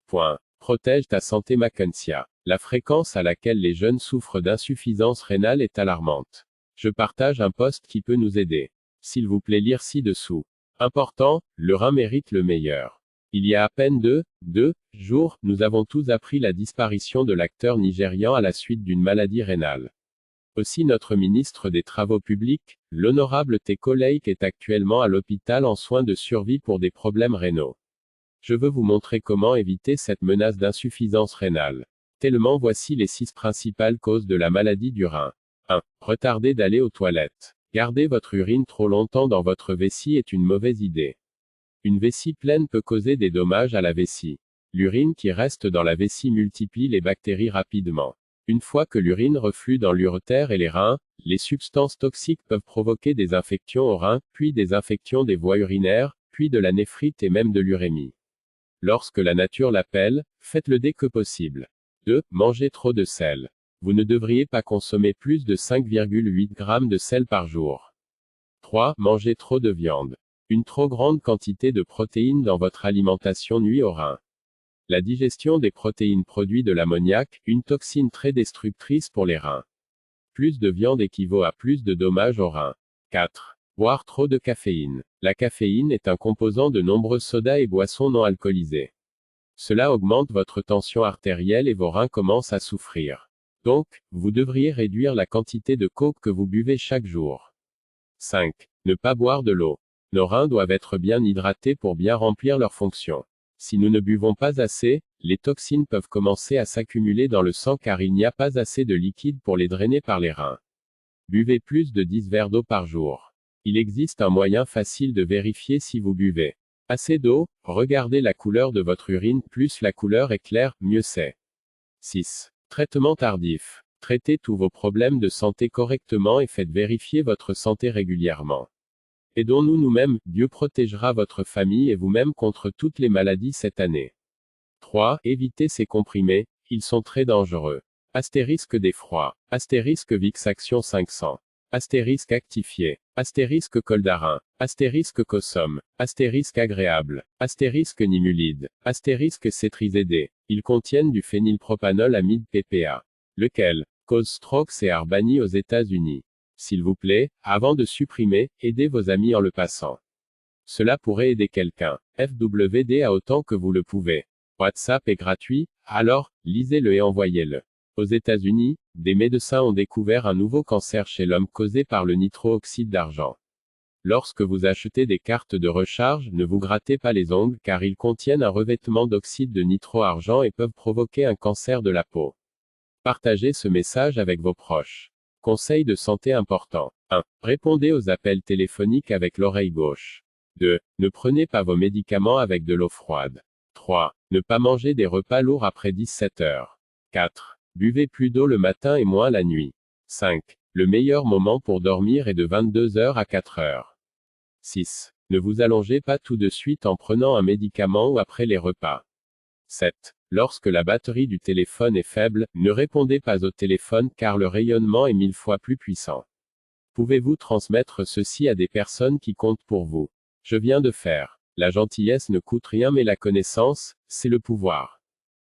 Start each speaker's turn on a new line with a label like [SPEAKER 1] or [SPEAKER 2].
[SPEAKER 1] Point. Protège ta santé Mackensia. La fréquence à laquelle les jeunes souffrent d'insuffisance rénale est alarmante. Je partage un post qui peut nous aider. S'il vous plaît lire ci-dessous. Important, le rein mérite le meilleur. Il y a à peine deux jours, nous avons tous appris la disparition de l'acteur nigérian à la suite d'une maladie rénale. Aussi notre ministre des Travaux publics, l'honorable Teko Lake est actuellement à l'hôpital en soins de survie pour des problèmes rénaux. Je veux vous montrer comment éviter cette menace d'insuffisance rénale. Tellement voici les 6 principales causes de la maladie du rein. 1. Retardez d'aller aux toilettes. Garder votre urine trop longtemps dans votre vessie est une mauvaise idée. Une vessie pleine peut causer des dommages à la vessie. L'urine qui reste dans la vessie multiplie les bactéries rapidement. Une fois que l'urine reflue dans l'urétère et les reins, les substances toxiques peuvent provoquer des infections aux reins, puis des infections des voies urinaires, puis de la néphrite et même de l'urémie. Lorsque la nature l'appelle, faites-le dès que possible. 2. Mangez trop de sel. Vous ne devriez pas consommer plus de 5,8 g de sel par jour. 3. Mangez trop de viande. Une trop grande quantité de protéines dans votre alimentation nuit aux reins. La digestion des protéines produit de l'ammoniac, une toxine très destructrice pour les reins. Plus de viande équivaut à plus de dommages aux reins. 4. Boire trop de caféine. La caféine est un composant de nombreux sodas et boissons non alcoolisées. Cela augmente votre tension artérielle et vos reins commencent à souffrir. Donc, vous devriez réduire la quantité de coke que vous buvez chaque jour. 5. Ne pas boire de l'eau. Nos reins doivent être bien hydratés pour bien remplir leurs fonctions. Si nous ne buvons pas assez, les toxines peuvent commencer à s'accumuler dans le sang car il n'y a pas assez de liquide pour les drainer par les reins. Buvez plus de 10 verres d'eau par jour. Il existe un moyen facile de vérifier si vous buvez assez d'eau. Regardez la couleur de votre urine, plus la couleur est claire, mieux c'est. 6. Traitement tardif. Traitez tous vos problèmes de santé correctement et faites vérifier votre santé régulièrement. Aidons-nous nous-mêmes, Dieu protégera votre famille et vous-même contre toutes les maladies cette année. 3. Évitez ces comprimés, ils sont très dangereux. Astérisque d'effroi. Astérisque Vixaction 500. Astérisque actifié. Astérisque Coldarin. Astérisque Cosom. Astérisque agréable. Astérisque Nimulide. Astérisque Cétrizédé. Ils contiennent du phénylpropanol amide PPA. Lequel cause strokes et are banni aux États-Unis. S'il vous plaît, avant de supprimer, aidez vos amis en le passant. Cela pourrait aider quelqu'un. FWD à autant que vous le pouvez. WhatsApp est gratuit, alors, lisez-le et envoyez-le. Aux États-Unis, des médecins ont découvert un nouveau cancer chez l'homme causé par le nitro-oxyde d'argent. Lorsque vous achetez des cartes de recharge, ne vous grattez pas les ongles car ils contiennent un revêtement d'oxyde de nitro-argent et peuvent provoquer un cancer de la peau. Partagez ce message avec vos proches. Conseil de santé important. 1. Répondez aux appels téléphoniques avec l'oreille gauche. 2. Ne prenez pas vos médicaments avec de l'eau froide. 3. Ne pas manger des repas lourds après 17 heures. 4. Buvez plus d'eau le matin et moins la nuit. 5. Le meilleur moment pour dormir est de 22 heures à 4 heures. 6. Ne vous allongez pas tout de suite en prenant un médicament ou après les repas. 7. Lorsque la batterie du téléphone est faible, ne répondez pas au téléphone car le rayonnement est 1000 fois plus puissant. Pouvez-vous transmettre ceci à des personnes qui comptent pour vous? Je viens de faire. La gentillesse ne coûte rien mais la connaissance, c'est le pouvoir.